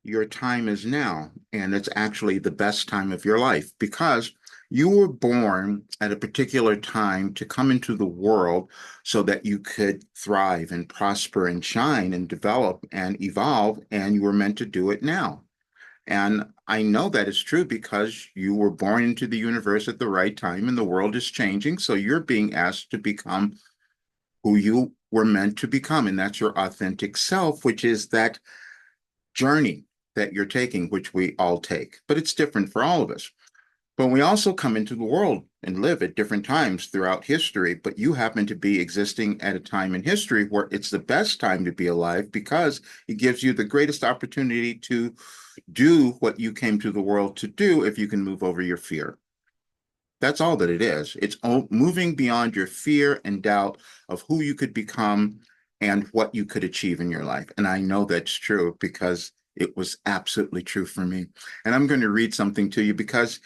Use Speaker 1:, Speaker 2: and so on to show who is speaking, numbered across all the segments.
Speaker 1: your time is now, and it's actually the best time of your life because you were born at a particular time to come into the world so that you could thrive and prosper and shine and develop and evolve, and you were meant to do it now. And I know that is true because you were born into the universe at the right time and the world is changing. So you're being asked to become who you were meant to become. And that's your authentic self, which is that journey that you're taking, which we all take, but it's different for all of us. But we also come into the world and live at different times throughout history. But you happen to be existing at a time in history where it's the best time to be alive because it gives you the greatest opportunity to do what you came to the world to do if you can move over your fear. That's all that it is. It's moving beyond your fear and doubt of who you could become and what you could achieve in your life. And I know that's true because it was absolutely true for me. And I'm going to read something to you because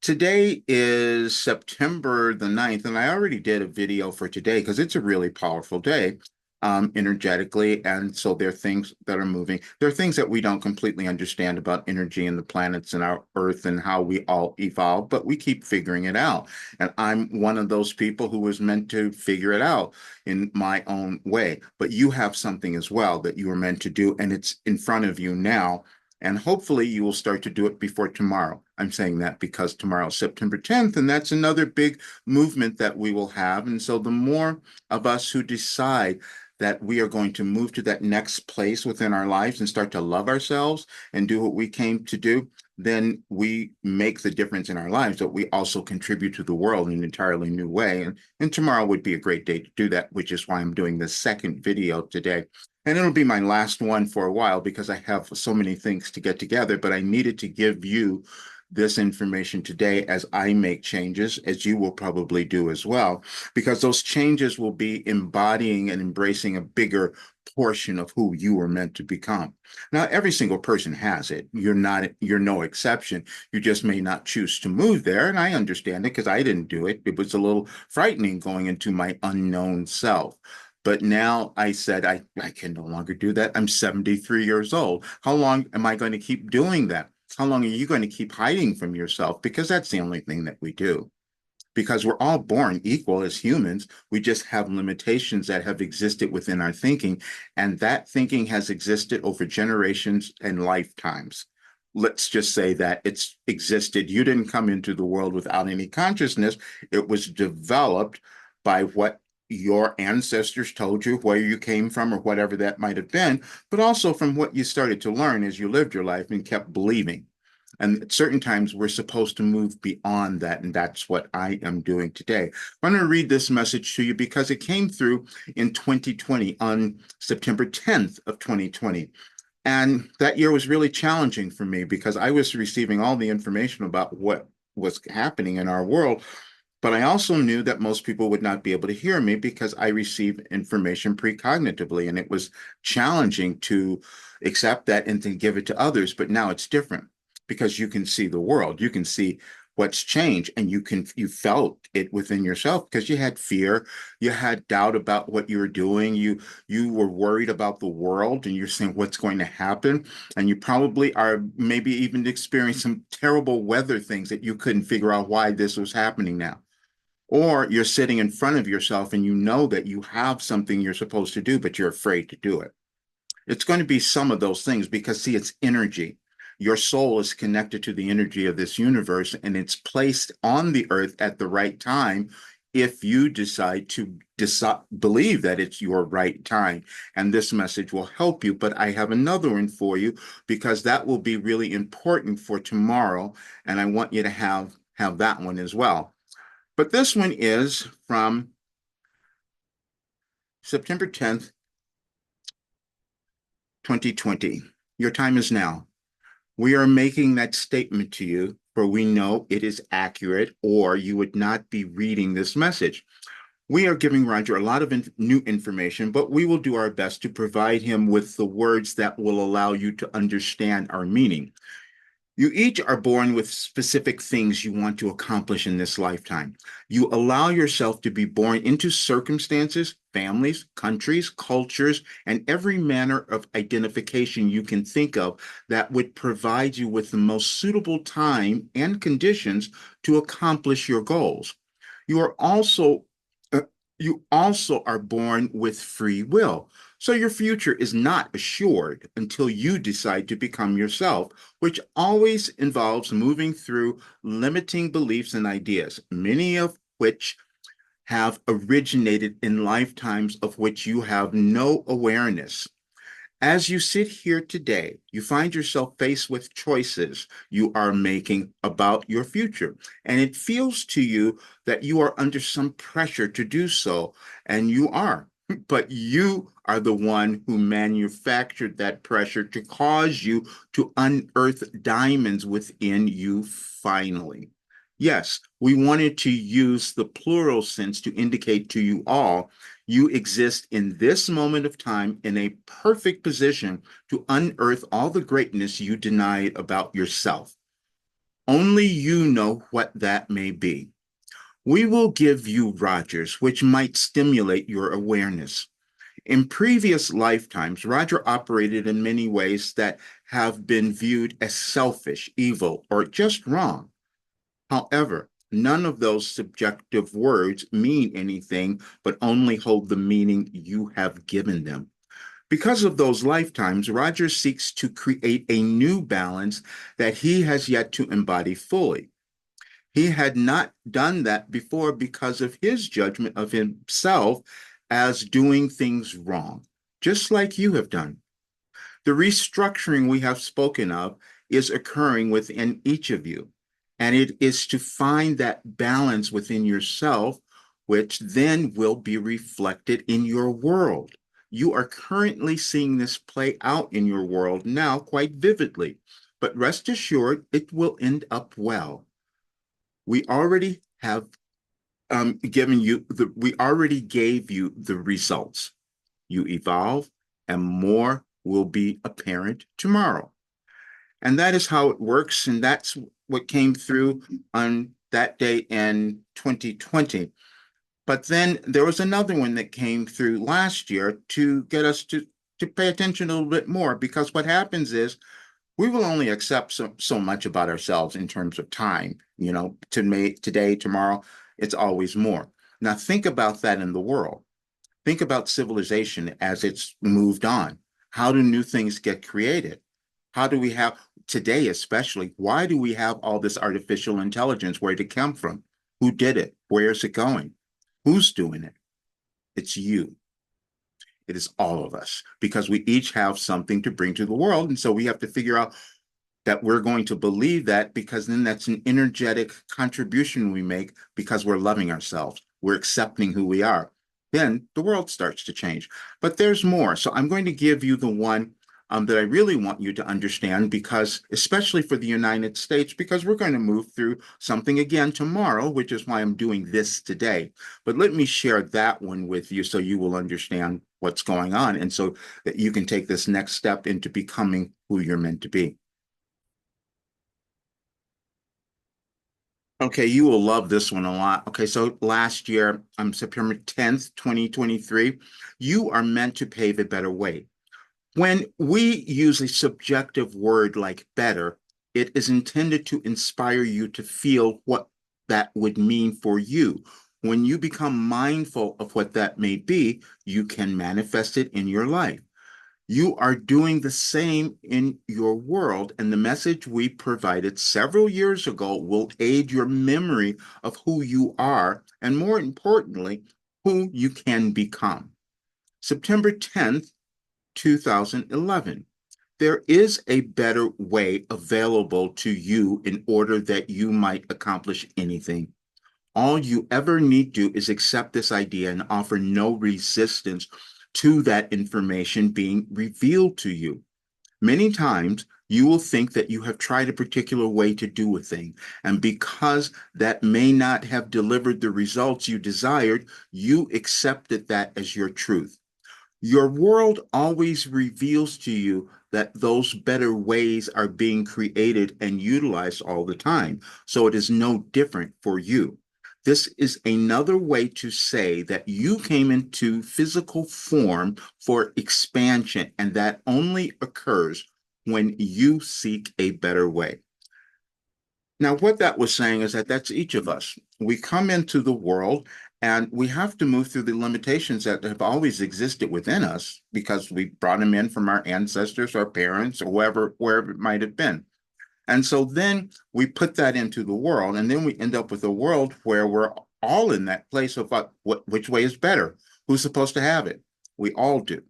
Speaker 1: today is September the 9th, and I already did a video for today because it's a really powerful day energetically. And so there are things that are moving. There are things that we don't completely understand about energy and the planets and our Earth and how we all evolve, but we keep figuring it out. And I'm one of those people who was meant to figure it out in my own way. But you have something as well that you were meant to do, and it's in front of you now. And hopefully you will start to do it before tomorrow. I'm saying that because tomorrow is September 10th, and that's another big movement that we will have. And so the more of us who decide that we are going to move to that next place within our lives and start to love ourselves and do what we came to do, then we make the difference in our lives, but we also contribute to the world in an entirely new way. And tomorrow would be a great day to do that, which is why I'm doing the second video today. And it'll be my last one for a while because I have so many things to get together, but I needed to give you this information today as I make changes, as you will probably do as well, because those changes will be embodying and embracing a bigger portion of who you were meant to become. Now, every single person has it. You're no exception. You just may not choose to move there. And I understand it because I didn't do it. It was a little frightening going into my unknown self. But now I said, I can no longer do that. I'm 73 years old. How long am I going to keep doing that? How long are you going to keep hiding from yourself? Because that's the only thing that we do. Because we're all born equal as humans. We just have limitations that have existed within our thinking. And that thinking has existed over generations and lifetimes. Let's just say that it's existed. You didn't come into the world without any consciousness. It was developed by what your ancestors told you, where you came from, or whatever that might have been, but also from what you started to learn as you lived your life and kept believing. And at certain times, we're supposed to move beyond that. And that's what I am doing today. I'm going to read this message to you because it came through in 2020 on September 10th of 2020. And that year was really challenging for me because I was receiving all the information about what was happening in our world. But I also knew that most people would not be able to hear me because I received information precognitively, and it was challenging to accept that and to give it to others. But now it's different because you can see the world, you can see what's changed, and you felt it within yourself because you had fear, you had doubt about what you were doing, you were worried about the world, and you're saying what's going to happen, and you probably are maybe even experiencing some terrible weather things that you couldn't figure out why this was happening now. Or you're sitting in front of yourself and you know that you have something you're supposed to do, but you're afraid to do it. It's going to be some of those things because, see, it's energy. Your soul is connected to the energy of this universe, and it's placed on the earth at the right time if you decide to believe that it's your right time. And this message will help you. But I have another one for you because that will be really important for tomorrow. And I want you to have that one as well. But this one is from September 10th, 2020. Your time is now. We are making that statement to you, for we know it is accurate, or you would not be reading this message. We are giving Roger a lot of new information, but we will do our best to provide him with the words that will allow you to understand our meaning. You each are born with specific things you want to accomplish in this lifetime. You allow yourself to be born into circumstances, families, countries, cultures, and every manner of identification you can think of that would provide you with the most suitable time and conditions to accomplish your goals. You are also uh, you also are born with free will. So your future is not assured until you decide to become yourself, which always involves moving through limiting beliefs and ideas, many of which have originated in lifetimes of which you have no awareness. As you sit here today, you find yourself faced with choices you are making about your future. And it feels to you that you are under some pressure to do so, and you are. But you are the one who manufactured that pressure to cause you to unearth diamonds within you finally. Yes, we wanted to use the plural sense to indicate to you all you exist in this moment of time in a perfect position to unearth all the greatness you denied about yourself. Only you know what that may be. We will give you Rogers, which might stimulate your awareness. In previous lifetimes, Roger operated in many ways that have been viewed as selfish, evil, or just wrong. However, none of those subjective words mean anything, but only hold the meaning you have given them. Because of those lifetimes, Roger seeks to create a new balance that he has yet to embody fully. He had not done that before because of his judgment of himself as doing things wrong, just like you have done. The restructuring we have spoken of is occurring within each of you. And it is to find that balance within yourself, which then will be reflected in your world. You are currently seeing this play out in your world now quite vividly, but rest assured it will end up well. We already have we already gave you the results. You evolve, and more will be apparent tomorrow. And that is how it works. And that's what came through on that day in 2020. But then there was another one that came through last year to get us to pay attention a little bit more, because what happens is we will only accept so much about ourselves in terms of time. To me, today, tomorrow, it's always more. Now think about that in the world. Think about civilization as it's moved on. How do new things get created? How do we have today, especially? Why do we have all this artificial intelligence? Where did it come from? Who did it? Where is it going? Who's doing it? It's you. It is all of us, because we each have something to bring to the world. And so we have to figure out that we're going to believe that, because then that's an energetic contribution we make because we're loving ourselves. We're accepting who we are. Then the world starts to change. But there's more. So I'm going to give you the one that I really want you to understand, because especially for the United States, because we're going to move through something again tomorrow, which is why I'm doing this today. But let me share that one with you so you will understand what's going on, and so that you can take this next step into becoming who you're meant to be. Okay, you will love this one a lot. Okay, so last year, on September 10th, 2023, you are meant to pave a better way. When we use a subjective word like better, it is intended to inspire you to feel what that would mean for you. When you become mindful of what that may be, you can manifest it in your life. You are doing the same in your world, and the message we provided several years ago will aid your memory of who you are, and more importantly, who you can become. September 10th, 2011. There is a better way available to you in order that you might accomplish anything. All you ever need to do is accept this idea and offer no resistance to that information being revealed to you. Many times, you will think that you have tried a particular way to do a thing, and because that may not have delivered the results you desired, you accepted that as your truth. Your world always reveals to you that those better ways are being created and utilized all the time. So it is no different for you. This is another way to say that you came into physical form for expansion, and that only occurs when you seek a better way. Now, what that was saying is that that's each of us. We come into the world and we have to move through the limitations that have always existed within us because we brought them in from our ancestors, our parents, or wherever it might have been. And so then we put that into the world, and then we end up with a world where we're all in that place of which way is better? Who's supposed to have it? We all do.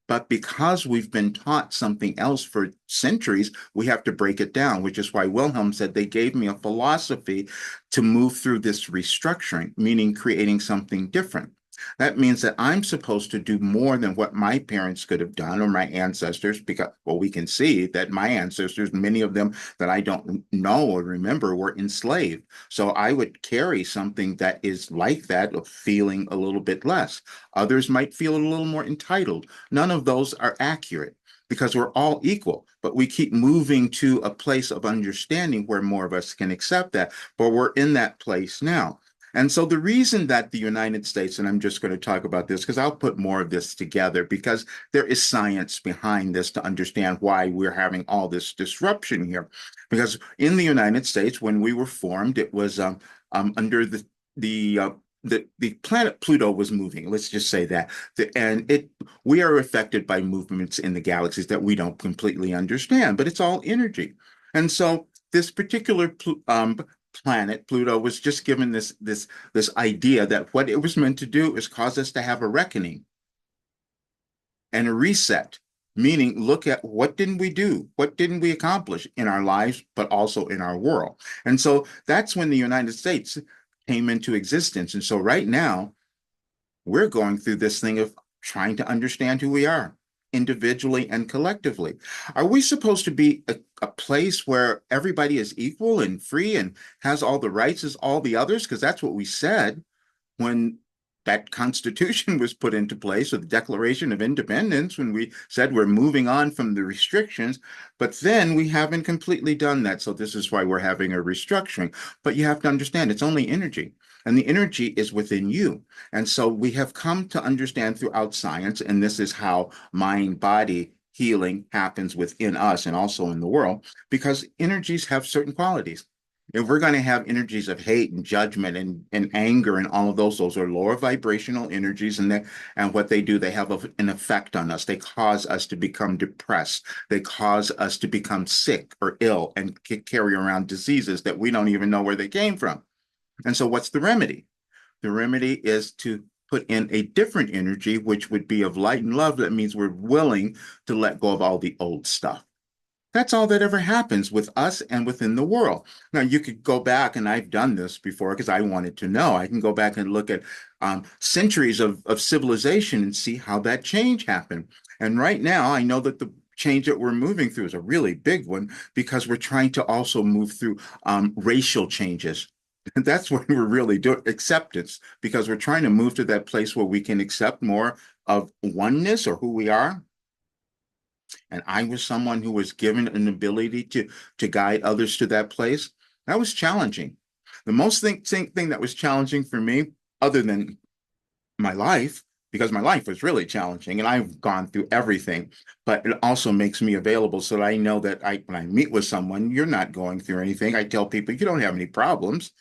Speaker 1: But because we've been taught something else for centuries, we have to break it down, which is why Wilhelm said they gave me a philosophy to move through this restructuring, meaning creating something different. That means that I'm supposed to do more than what my parents could have done or my ancestors, because, well, we can see that my ancestors, many of them that I don't know or remember, were enslaved. So I would carry something that is like that, of feeling a little bit less. Others might feel a little more entitled. None of those are accurate because we're all equal, but we keep moving to a place of understanding where more of us can accept that. But we're in that place now. And so the reason that the United States, and I'm just going to talk about this because I'll put more of this together because there is science behind this to understand why we're having all this disruption here. Because in the United States, when we were formed, it was under the the planet Pluto was moving. Let's just say that, and it we are affected by movements in the galaxies that we don't completely understand, but it's all energy. And so this particular planet Pluto was just given this idea that what it was meant to do is cause us to have a reckoning and a reset, meaning look at what didn't we do? What didn't we accomplish in our lives, but also in our world? And so that's when the United States came into existence. And so right now, we're going through this thing of trying to understand who we are individually and collectively. Are we supposed to be a place where everybody is equal and free and has all the rights as all the others? Because that's what we said when that Constitution was put into place, or the Declaration of Independence, when we said we're moving on from the restrictions, but then we haven't completely done that. So this is why we're having a restructuring. But you have to understand it's only energy, and the energy is within you. And so we have come to understand throughout science, and this is how mind body healing happens within us and also in the world, because energies have certain qualities. If we're going to have energies of hate and judgment and anger and all of those are lower vibrational energies, and what they do, they have an effect on us. They cause us to become depressed. They cause us to become sick or ill and carry around diseases that we don't even know where they came from. And so what's the remedy? The remedy is to put in a different energy, which would be of light and love. That means we're willing to let go of all the old stuff. That's all that ever happens with us and within the world. Now, you could go back, and I've done this before because I wanted to know. I can go back and look at centuries of civilization and see how that change happened. And right now, I know that the change that we're moving through is a really big one because we're trying to also move through racial changes. And that's what we're really doing, acceptance, because we're trying to move to that place where we can accept more of oneness or who we are. And I was someone who was given an ability to guide others to that place. That was challenging. The most thing that was challenging for me, other than my life, because my life was really challenging and I've gone through everything, but it also makes me available so that I know that when I meet with someone, you're not going through anything. I tell people, you don't have any problems.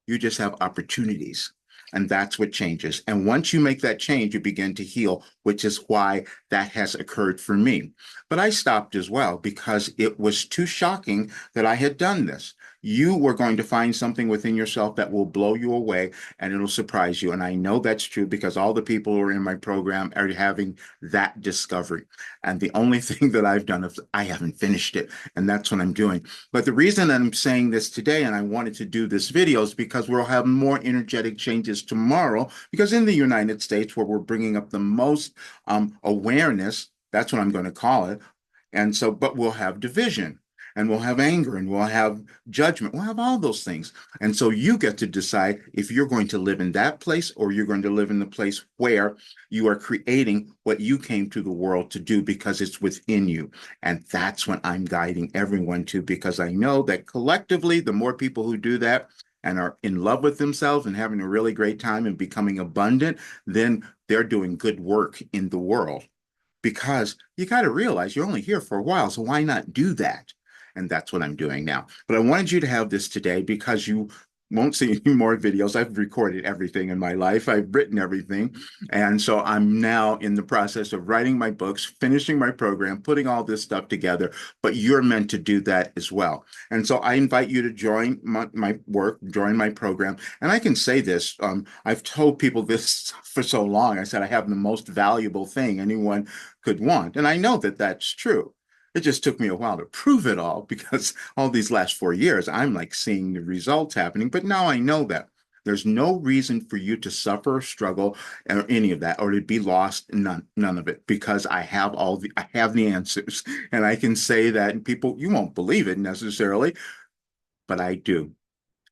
Speaker 1: You just have opportunities. And that's what changes. And once you make that change, you begin to heal, which is why that has occurred for me. But I stopped as well because it was too shocking that I had done this. You were going to find something within yourself that will blow you away and it'll surprise you. And I know that's true because all the people who are in my program are having that discovery. And the only thing that I've done is I haven't finished it. And that's what I'm doing. But the reason I'm saying this today, and I wanted to do this video, is because we'll have more energetic changes tomorrow. Because in the United States, where we're bringing up the most awareness, that's what I'm going to call it. And so, but we'll have division. and we'll have anger, and we'll have judgment. We'll have all those things. And so you get to decide if you're going to live in that place or you're going to live in the place where you are creating what you came to the world to do because it's within you. And that's what I'm guiding everyone to, because I know that collectively, the more people who do that and are in love with themselves and having a really great time and becoming abundant, then they're doing good work in the world. Because you got to realize you're only here for a while, so why not do that? And that's what I'm doing now. But I wanted you to have this today because you won't see any more videos. I've recorded everything in my life. I've written everything. And so I'm now in the process of writing my books, finishing my program, putting all this stuff together. But you're meant to do that as well. And so I invite you to join my work, join my program. And I can say this, I've told people this for so long. I said, I have the most valuable thing anyone could want. And I know that that's true. It just took me a while to prove it all because all these last 4 years, I'm like seeing the results happening. But now I know that there's no reason for you to suffer, struggle, or any of that, or to be lost. None of it, because I have the answers, and I can say that, and people, you won't believe it necessarily, but I do.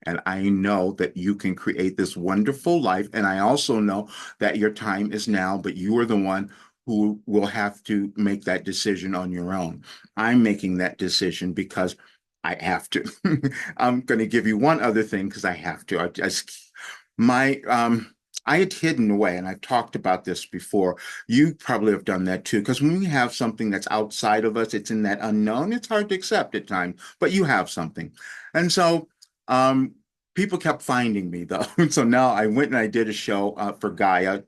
Speaker 1: And I know that you can create this wonderful life. And I also know that your time is now, but you are the one who will have to make that decision on your own. I'm making that decision because I have to. I'm going to give you one other thing because I have to. My, I had hidden away, and I've talked about this before. You probably have done that too, because when we have something that's outside of us, it's in that unknown, it's hard to accept at times, but you have something. And so, um, people kept finding me though. So now I went and I did a show for Gaia,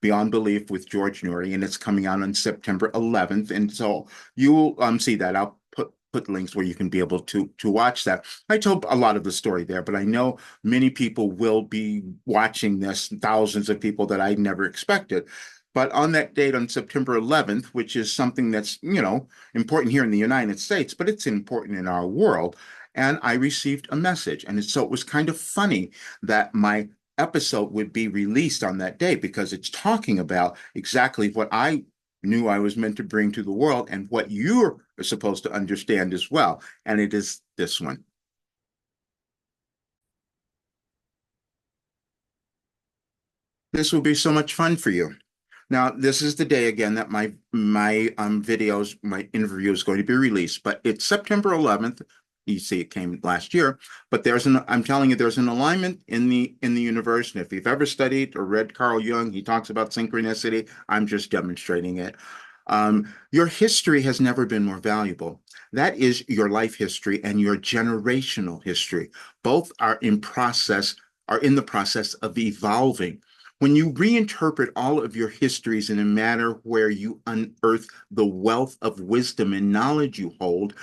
Speaker 1: Beyond Belief with George Nuri, and it's coming out on September 11th. And so you'll see that. I'll put links where you can be able to watch that. I told a lot of the story there, but I know many people will be watching this, thousands of people that I never expected. But on that date, on September 11th, which is something that's, important here in the United States, but it's important in our world, and I received a message. And so it was kind of funny that my episode would be released on that day because it's talking about exactly what I knew I was meant to bring to the world and what you're supposed to understand as well. And it is this one. This will be so much fun for you. Now, this is the day again that my interview is going to be released, but it's September 11th. You see, it came last year, but I'm telling you, there's an alignment in the universe. And if you've ever studied or read Carl Jung, he talks about synchronicity. I'm just demonstrating it. Your history has never been more valuable. That is your life history and your generational history. Both are in the process of evolving. When you reinterpret all of your histories in a manner where you unearth the wealth of wisdom and knowledge you hold,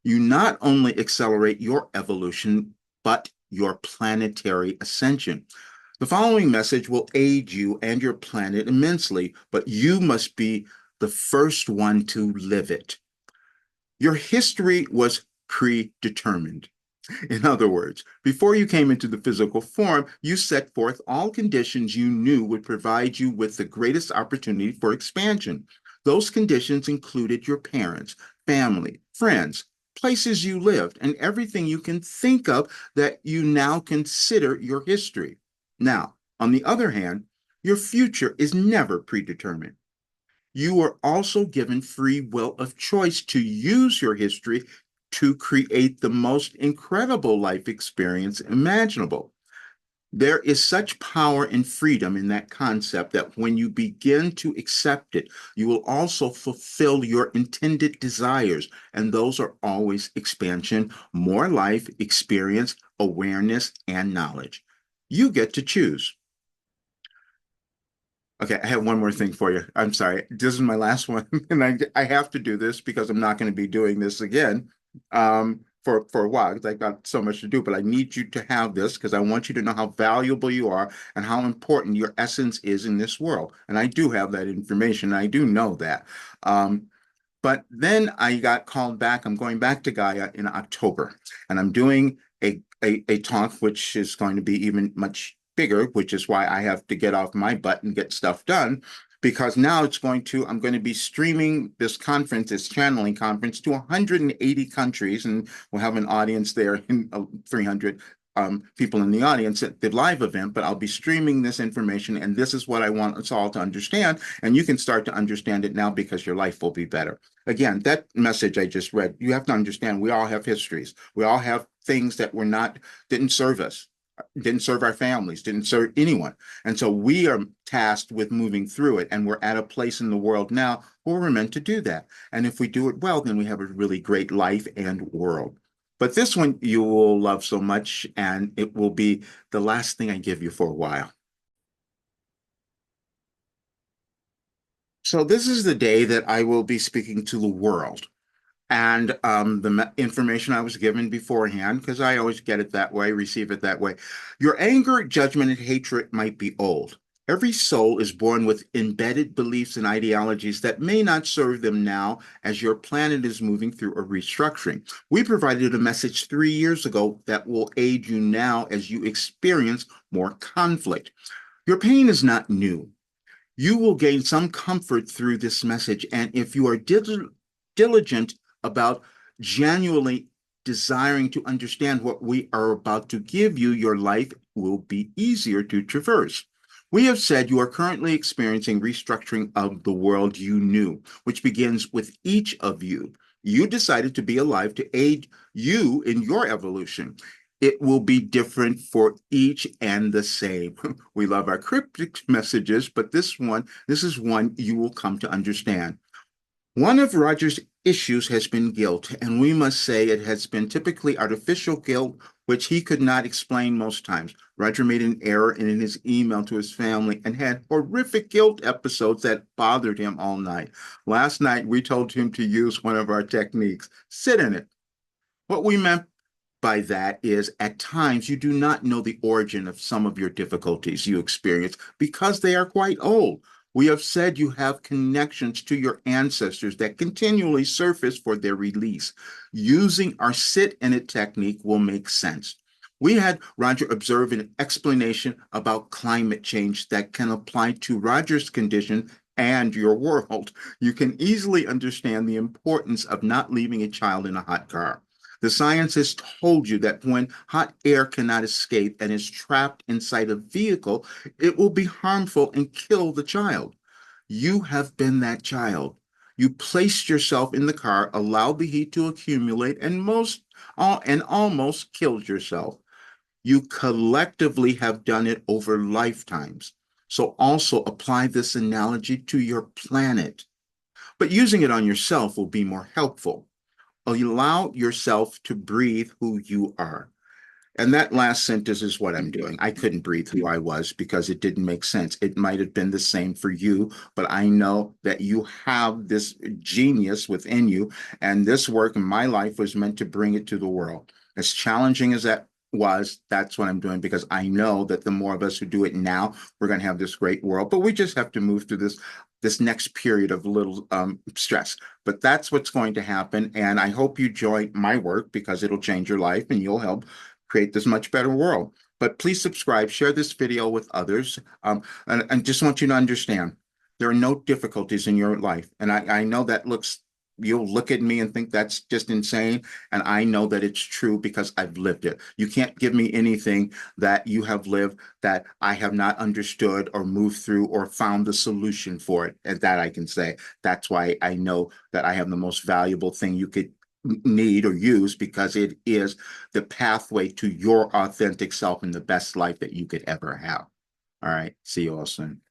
Speaker 1: you not only accelerate your evolution, but your planetary ascension. The following message will aid you and your planet immensely, but you must be the first one to live it. Your history was predetermined. In other words, before you came into the physical form, you set forth all conditions you knew would provide you with the greatest opportunity for expansion. Those conditions included your parents, family, friends, places you lived, and everything you can think of that you now consider your history. Now, on the other hand, your future is never predetermined. You are also given free will of choice to use your history to create the most incredible life experience imaginable. There is such power and freedom in that concept that when you begin to accept it, you will also fulfill your intended desires. And those are always expansion, more life, experience, awareness, and knowledge. You get to choose. Okay, I have one more thing for you. I'm sorry. This is my last one, and I have to do this because I'm not going to be doing this again for a while because I got so much to do. But I need you to have this because I want you to know how valuable you are and how important your essence is in this world. And I do have that information. I do know that. Um, but then I got called back. I'm going back to Gaia in October, and I'm doing a talk which is going to be even much bigger, which is why I have to get off my butt and get stuff done. because now I'm going to be streaming this conference, this channeling conference to 180 countries, and we'll have an audience there in 300 people in the audience at the live event, but I'll be streaming this information, and this is what I want us all to understand, and you can start to understand it now because your life will be better. Again, that message I just read, you have to understand we all have histories. We all have things that didn't serve us, didn't serve our families, didn't serve anyone. And so we are tasked with moving through it. And we're at a place in the world now where we're meant to do that. And if we do it well, then we have a really great life and world. But this one you will love so much, and it will be the last thing I give you for a while. So this is the day that I will be speaking to the world. And the information I was given beforehand, because I always get it that way, receive it that way. Your anger, judgment, and hatred might be old. Every soul is born with embedded beliefs and ideologies that may not serve them now as your planet is moving through a restructuring. We provided a message 3 years ago that will aid you now as you experience more conflict. Your pain is not new. You will gain some comfort through this message. And if you are diligent about genuinely desiring to understand what we are about to give you, your life will be easier to traverse. We have said you are currently experiencing restructuring of the world you knew, which begins with each of you. You decided to be alive to aid you in your evolution. It will be different for each and the same. We love our cryptic messages, but this is one you will come to understand. One of Roger's issues has been guilt, and we must say it has been typically artificial guilt, which he could not explain most times. Roger made an error in his email to his family and had horrific guilt episodes that bothered him all night. Last night, we told him to use one of our techniques. Sit in it. What we meant by that is at times you do not know the origin of some of your difficulties you experience because they are quite old. We have said you have connections to your ancestors that continually surface for their release. Using our sit in it technique will make sense. We had Roger observe an explanation about climate change that can apply to Roger's condition and your world. You can easily understand the importance of not leaving a child in a hot car. The science has told you that when hot air cannot escape and is trapped inside a vehicle, it will be harmful and kill the child. You have been that child. You placed yourself in the car, allowed the heat to accumulate, and almost killed yourself. You collectively have done it over lifetimes. So also apply this analogy to your planet. But using it on yourself will be more helpful. Allow yourself to breathe who you are. And that last sentence is what I'm doing. I couldn't breathe who I was because it didn't make sense. It might have been the same for you, but I know that you have this genius within you. And this work in my life was meant to bring it to the world. As challenging as that was, that's what I'm doing because I know that the more of us who do it now, we're going to have this great world. But we just have to move through this next period of little stress. But that's what's going to happen. And I hope you join my work because it'll change your life and you'll help create this much better world. But please subscribe, share this video with others. And just want you to understand, there are no difficulties in your life. And I know you'll look at me and think that's just insane. And I know that it's true because I've lived it. You can't give me anything that you have lived that I have not understood or moved through or found the solution for it. And that I can say. That's why I know that I have the most valuable thing you could need or use because it is the pathway to your authentic self and the best life that you could ever have. All right. See you all soon.